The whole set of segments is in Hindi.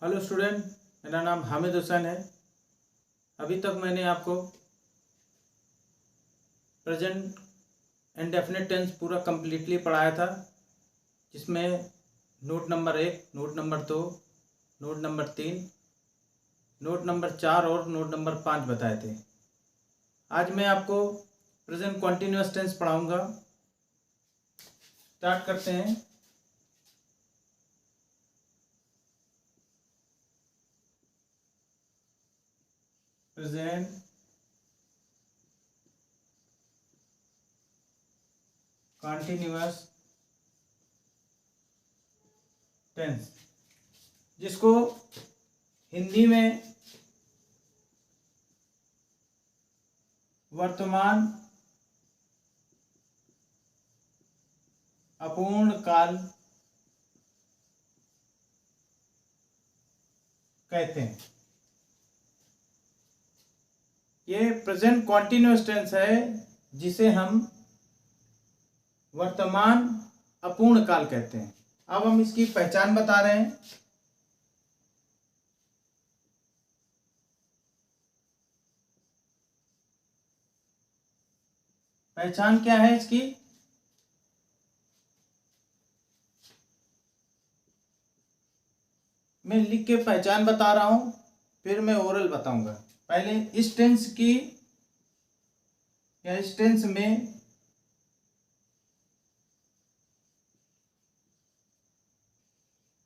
हेलो स्टूडेंट, मेरा नाम हामिद हुसैन है। अभी तक मैंने आपको प्रेजेंट इंडेफिनिट टेंस पूरा कंप्लीटली पढ़ाया था, जिसमें note number 1, note number 2, note number 3, note number 4 और नोट नंबर 5 बताए थे। आज मैं आपको प्रेजेंट कॉन्टिन्यूअस टेंस पढ़ाऊंगा। स्टार्ट करते हैं। प्रेजेंट कॉन्टिन्यूअस टेंस, जिसको हिंदी में वर्तमान अपूर्ण काल कहते हैं। ये प्रेजेंट कॉन्टिन्यूअस टेंस है, जिसे हम वर्तमान अपूर्ण काल कहते हैं। अब हम इसकी पहचान बता रहे हैं। पहचान क्या है इसकी? मैं लिख के पहचान बता रहा हूं, फिर मैं ओरल बताऊंगा। पहले इस टेंस की या इस टेंस में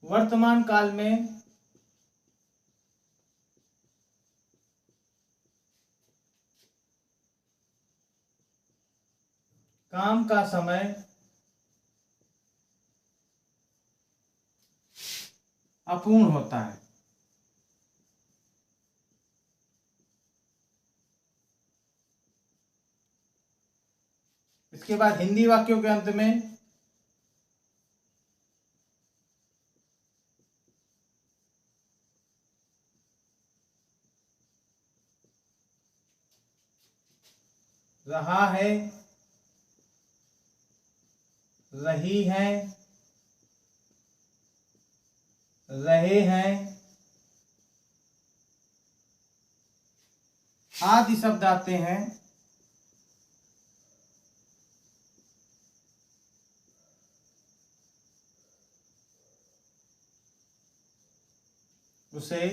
वर्तमान काल में काम का समय अपूर्ण होता है। इसके बाद हिंदी वाक्यों के अंत में रहा है, रही है, रहे हैं आदि शब्द आते हैं। उसे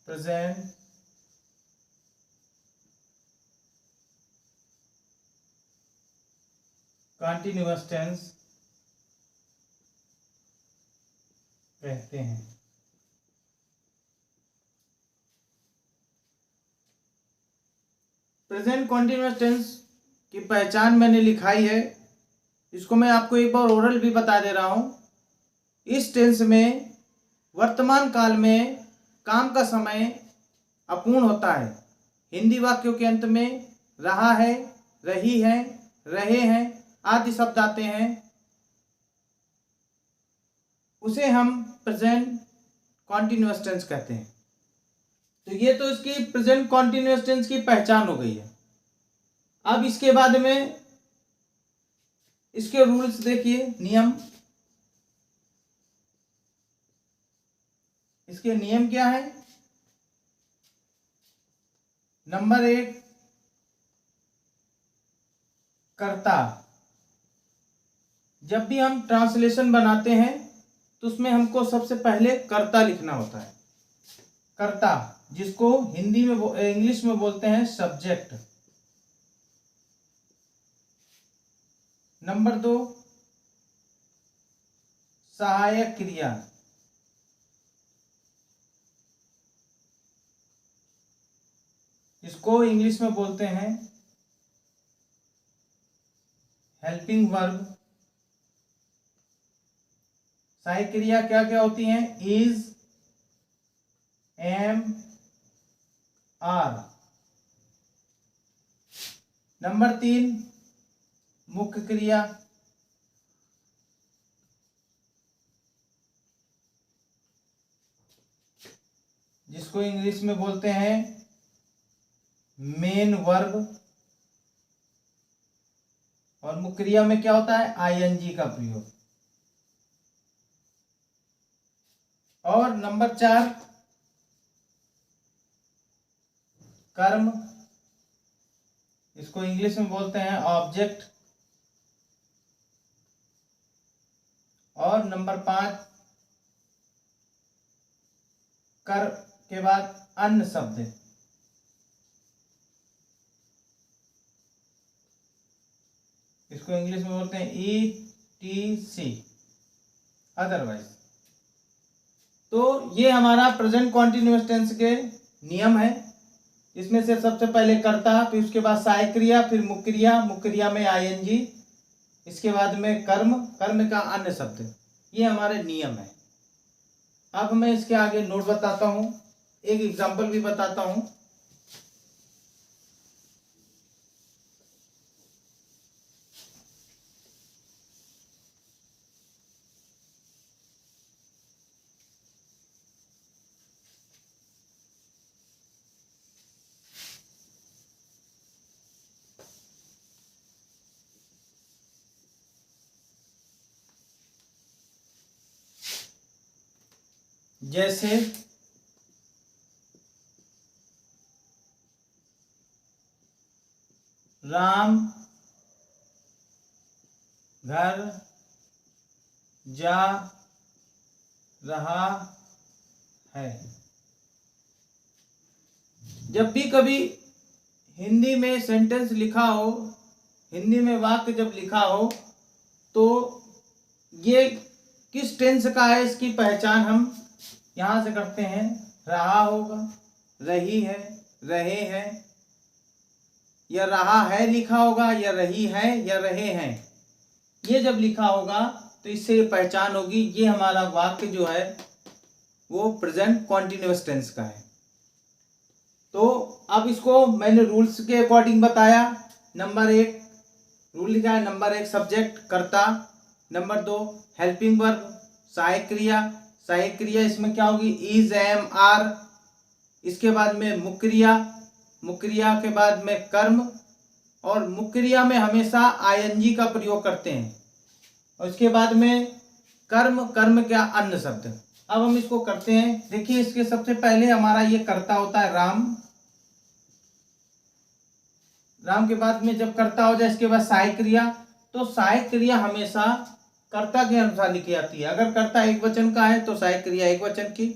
प्रेजेंट कॉन्टिन्यूअस टेंस कहते हैं। प्रेजेंट कॉन्टिन्यूअस टेंस की पहचान मैंने लिखाई है। इसको मैं आपको एक बार ओरल भी बता दे रहा हूं। इस टेंस में वर्तमान काल में काम का समय अपूर्ण होता है। हिंदी वाक्यों के अंत में रहा है, रही है, रहे हैं आदि शब्द आते हैं। उसे हम प्रेजेंट कॉन्टिन्यूअस टेंस कहते हैं। तो ये तो इसकी प्रेजेंट कॉन्टिन्यूअस टेंस की पहचान हो गई है। अब इसके बाद में इसके रूल्स देखिए, नियम। इसके नियम क्या है? नंबर 1, कर्ता। जब भी हम ट्रांसलेशन बनाते हैं तो उसमें हमको सबसे पहले कर्ता लिखना होता है। कर्ता, जिसको हिंदी में इंग्लिश में बोलते हैं सब्जेक्ट। नंबर 2, सहायक क्रिया। इसको इंग्लिश में बोलते हैं हेल्पिंग वर्ब। सहायक क्रिया क्या क्या होती हैं? Is, M, are. नंबर 3, मुख्य क्रिया। जिसको इंग्लिश में बोलते हैं मेन वर्ब। और मुख्य क्रिया में क्या होता है, आईएनजी का प्रयोग। और नंबर 4 कर्म, इसको इंग्लिश में बोलते हैं ऑब्जेक्ट। और नंबर 5 कर के बाद अन्य शब्द, इसको इंग्लिश में बोलते हैं ETC, अदरवाइज। तो ये हमारा प्रेजेंट कॉन्टिन्यूअस टेंस के नियम है। इसमें से सबसे पहले कर्ता, फिर उसके बाद सहायक क्रिया, फिर मुख्य क्रिया, मुख्य क्रिया में आईएनजी, इसके बाद में कर्म, कर्म का अन्य शब्द। ये हमारे नियम है। अब मैं इसके आगे नोट बताता हूं, एक एग्जांपल भी बताता हूं। जैसे राम घर जा रहा है। जब भी कभी हिंदी में सेंटेंस लिखा हो, हिंदी में वाक्य जब लिखा हो, तो ये किस टेंस का है इसकी पहचान हम यहां से करते हैं। रहा होगा, रही है, रहे हैं, या रहा है लिखा होगा, या रही है, या रहे हैं। ये जब लिखा होगा तो इससे ये पहचान होगी, ये हमारा वाक्य जो है वो प्रेजेंट कॉन्टिन्यूअस टेंस का है। तो अब इसको मैंने रूल्स के अकॉर्डिंग बताया। नंबर 1 रूल लिखा है, नंबर 1 सब्जेक्ट कर्ता, नंबर 2 हेल्पिंग वर्ब सहायक क्रिया, सहायक क्रिया इसमें क्या होगी, इज, एम, आर। इसके बाद में मुख्य क्रिया, मुख्य क्रिया के बाद में कर्म, और मुख्य क्रिया में हमेशा आईएनजी का प्रयोग करते हैं। और इसके बाद में कर्म, कर्म क्या अन्य शब्द। अब हम इसको करते हैं। देखिए इसके सबसे पहले हमारा ये कर्ता होता है राम, राम के बाद में जब कर्ता हो जाए इसके बाद सहायक क्रिया। तो सहायक क्रिया हमेशा कर्ता के अनुसार लिखी जाती है। अगर कर्ता एक वचन का है तो सहायक क्रिया एक वचन की,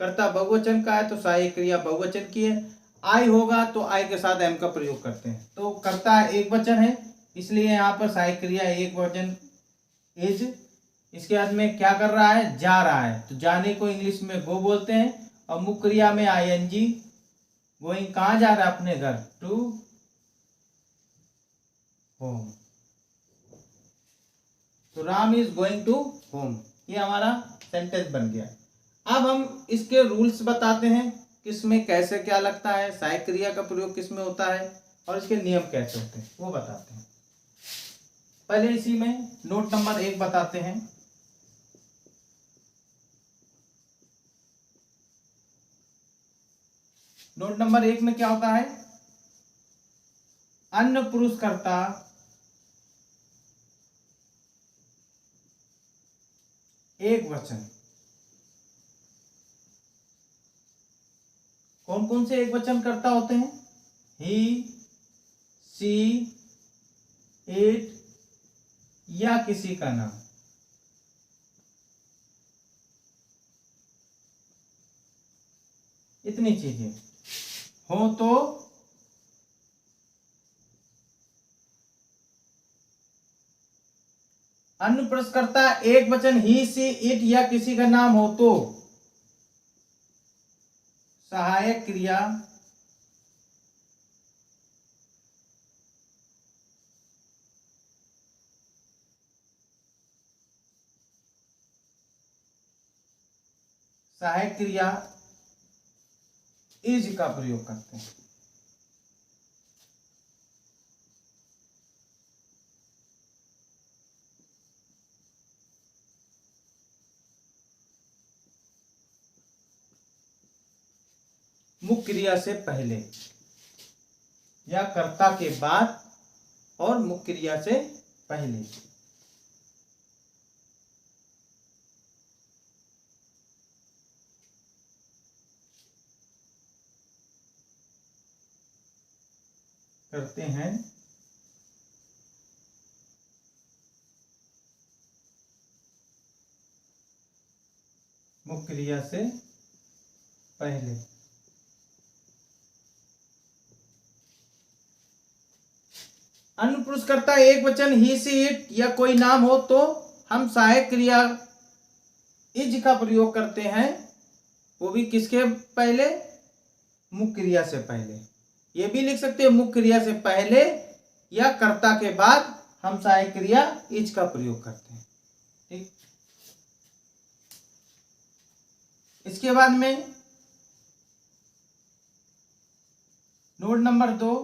कर्ता बहुवचन का है तो सहायक क्रिया बहुवचन की है। आई होगा तो आई के साथ एम का प्रयोग करते हैं। तो कर्ता एक वचन है, इसलिए यहाँ पर सहायक क्रिया एक वचन इज। इसके बाद में क्या कर रहा है, जा रहा है, तो जाने को इंग्लिश में गो बोलते हैं। और मुख्य क्रिया में आईएनजी, गोइंग कहाँ जा रहा है, अपने घर, टू होम। तो Ram is going to home, ये हमारा सेंटेंस बन गया। अब हम इसके रूल्स बताते हैं, किसमें कैसे क्या लगता है, सहायक क्रिया का प्रयोग किसमें होता है, और इसके नियम कैसे होते हैं वो बताते हैं। पहले इसी में नोट नंबर 1 बताते हैं। नोट नंबर 1 में क्या होता है, अन्य पुरुष कर्ता एक वचन। कौन कौन से एक वचन कर्ता होते हैं, ही, सी, इट, या किसी का नाम। इतनी चीजें हो तो अन्य पुरस्कर्ता एक वचन ही, सी, इट या किसी का नाम हो तो सहायक क्रिया सहायक क्रिया इज का प्रयोग करते हैं। मुख्य क्रिया से पहले या कर्ता के बाद और मुख्य क्रिया से पहले। करते हैं मुख्य क्रिया से पहले। अन्य पुरुषकर्ता एक वचन ही सी इट या कोई नाम हो तो हम सहायक क्रिया इज का प्रयोग करते हैं, वो भी किसके पहले? मुख्य क्रिया से पहले। ये भी लिख सकते हैं मुख्य क्रिया से पहले या कर्ता के बाद हम सहायक क्रिया इज का प्रयोग करते हैं। ठीक, इसके बाद में नोट नंबर 2,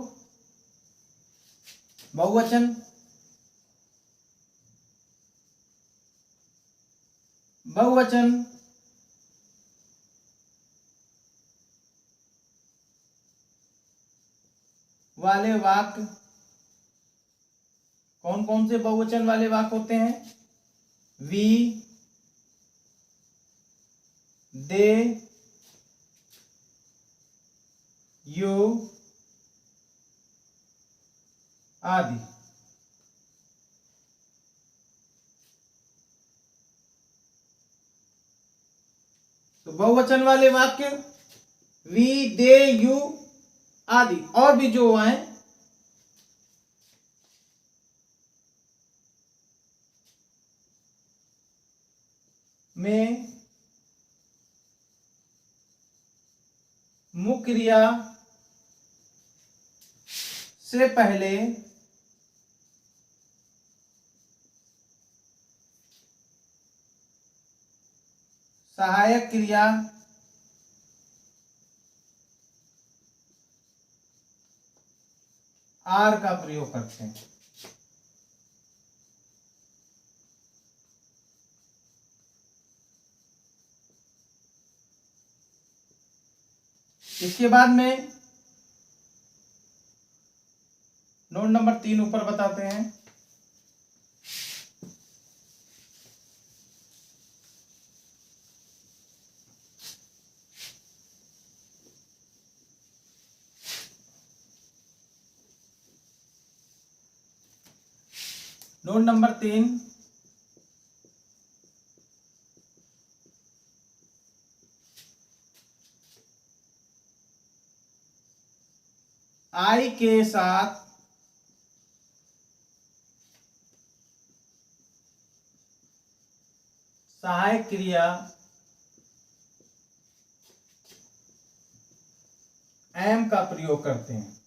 बहुवचन। बहुवचन वाले वाक्य कौन कौन से बहुवचन वाले वाक्य होते हैं? वी, दे, यू आदि। तो बहुवचन वाले वाक्य वी, दे, यू आदि और भी जो हैं में मुख्य क्रिया से पहले सहायक क्रिया आर का प्रयोग करते हैं। इसके बाद में नोट नंबर 3 ऊपर बताते हैं। नोट नंबर 3, आई के साथ सहायक क्रिया एम का प्रयोग करते हैं।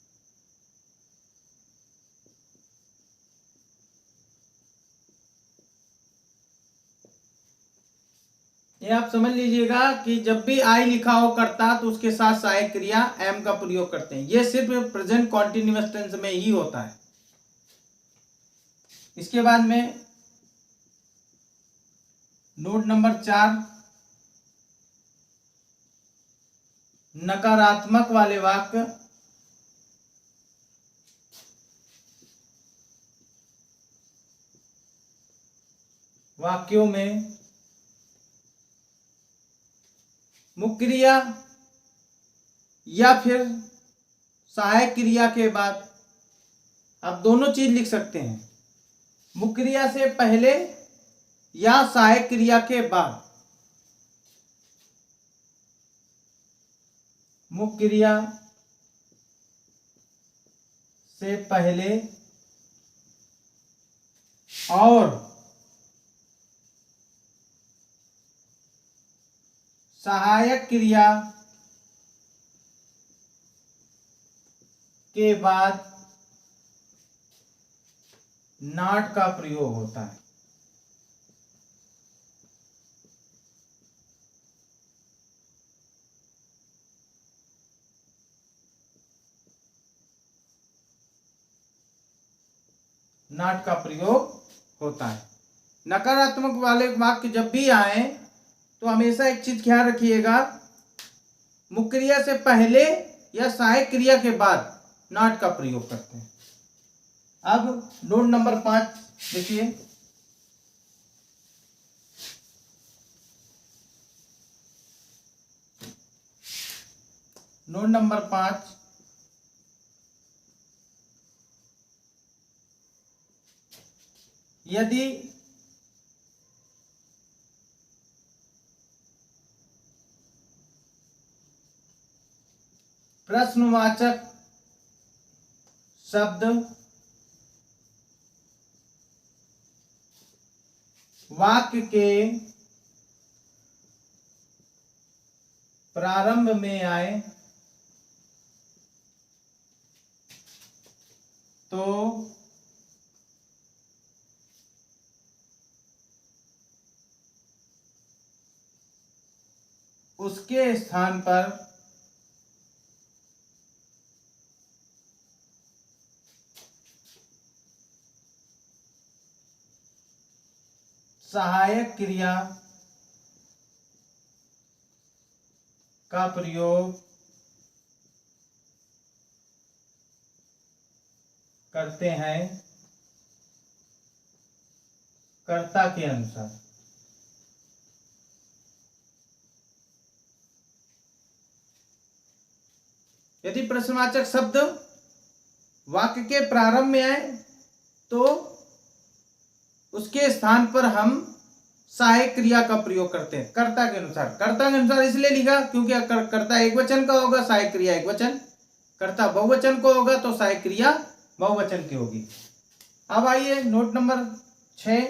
ये आप समझ लीजिएगा कि जब भी आई लिखा हो करता तो उसके साथ सहायक क्रिया एम का प्रयोग करते हैं। ये सिर्फ प्रेजेंट कॉन्टिन्यूअस टेंस में ही होता है। इसके बाद में नोट नंबर 4, नकारात्मक वाले वाक्य वाक्यों में मुख्य क्रिया या फिर सहायक क्रिया के बाद आप दोनों चीज लिख सकते हैं, मुख्य क्रिया से पहले या सहायक क्रिया के बाद। मुख्य क्रिया से पहले और सहायक क्रिया के बाद नॉट का प्रयोग होता है। नॉट का प्रयोग होता है। नकारात्मक वाले वाक्य जब भी आए तो हमेशा एक चीज ख्याल रखिएगा, मुख्य क्रिया से पहले या सहायक क्रिया के बाद नॉट का प्रयोग करते हैं। अब नोट नंबर 5 देखिए। नोट नंबर 5, यदि प्रश्नवाचक शब्द वाक्य के प्रारंभ में आए तो उसके स्थान पर सहायक क्रिया का प्रयोग करते हैं कर्ता के अनुसार। यदि प्रश्नवाचक शब्द वाक्य के प्रारंभ में आए तो उसके स्थान पर हम सहायक क्रिया का प्रयोग करते हैं कर्ता के अनुसार। कर्ता के अनुसार इसलिए लिखा क्योंकि कर्ता एक वचन का होगा, सहायक क्रिया एक वचन। कर्ता बहुवचन को होगा तो सहायक क्रिया बहुवचन की होगी। अब आइए नोट नंबर 6,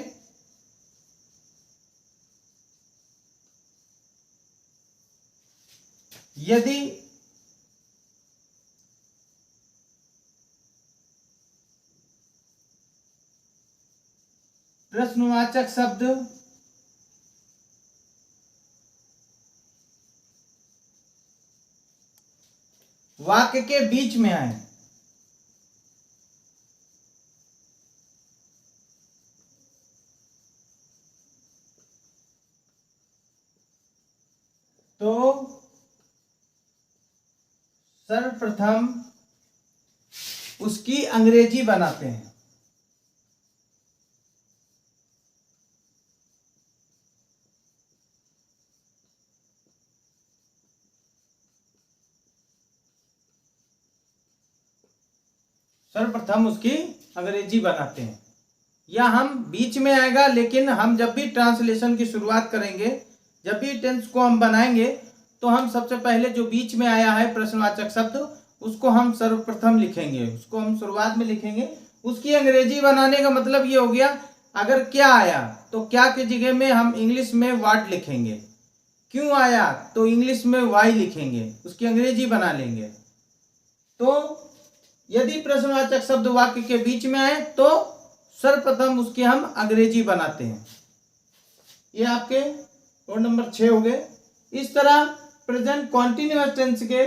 यदि प्रश्नवाचक शब्द वाक्य के बीच में आए तो सर्वप्रथम उसकी अंग्रेजी बनाते हैं। सर्वप्रथम उसकी अंग्रेजी बनाते हैं। या हम बीच में आएगा, लेकिन हम जब भी ट्रांसलेशन की शुरुआत करेंगे, जब भी टेंस को हम बनाएंगे तो हम सबसे पहले जो बीच में आया है प्रश्नवाचक शब्द उसको हम सर्वप्रथम लिखेंगे, उसको हम शुरुआत में लिखेंगे। उसकी अंग्रेजी बनाने का मतलब ये हो गया, अगर क्या आया तो क्या की जगह में हम इंग्लिश में व्हाट लिखेंगे, क्यों आया तो इंग्लिश में व्हाई लिखेंगे, उसकी अंग्रेजी बना लेंगे। तो यदि प्रश्नवाचक शब्द वाक्य के बीच में आए तो सर्वप्रथम उसकी हम अंग्रेजी बनाते हैं। ये आपके नोट नंबर 6 हो गए। इस तरह प्रेजेंट कॉन्टिन्यूअस टेंस के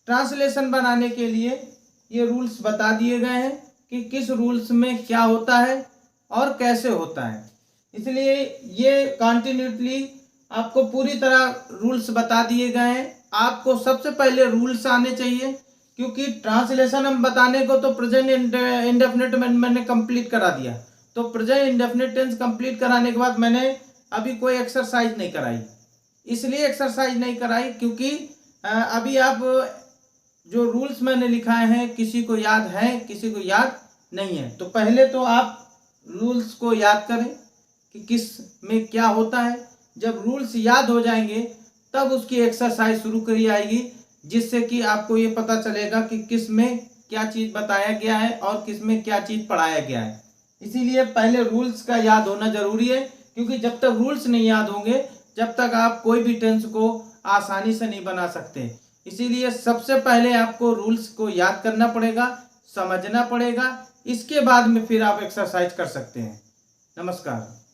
ट्रांसलेशन बनाने के लिए ये रूल्स बता दिए गए हैं कि किस रूल्स में क्या होता है और कैसे होता है। इसलिए ये कॉन्टिन्यूसली आपको पूरी तरह रूल्स बता दिए गए हैं। आपको सबसे पहले रूल्स आने चाहिए, क्योंकि ट्रांसलेशन हम बताने को तो प्रेजेंट इंडेफिनिट मैंने कंप्लीट करा दिया। तो प्रेजेंट इंडेफिनिट टेंस कंप्लीट कराने के बाद मैंने अभी कोई एक्सरसाइज नहीं कराई। इसलिए एक्सरसाइज नहीं कराई क्योंकि अभी आप जो रूल्स मैंने लिखाए हैं किसी को याद है, किसी को याद नहीं है। तो पहले तो आप रूल्स को याद करें कि किस में क्या होता है। जब रूल्स याद हो जाएंगे तब उसकी एक्सरसाइज शुरू करी जाएगी, जिससे कि आपको ये पता चलेगा कि किस में क्या चीज बताया गया है और किस में क्या चीज पढ़ाया गया है। इसीलिए पहले रूल्स का याद होना जरूरी है, क्योंकि जब तक रूल्स नहीं याद होंगे जब तक आप कोई भी टेंस को आसानी से नहीं बना सकते। इसीलिए सबसे पहले आपको रूल्स को याद करना पड़ेगा, समझना पड़ेगा, इसके बाद में फिर आप एक्सरसाइज कर सकते हैं। नमस्कार।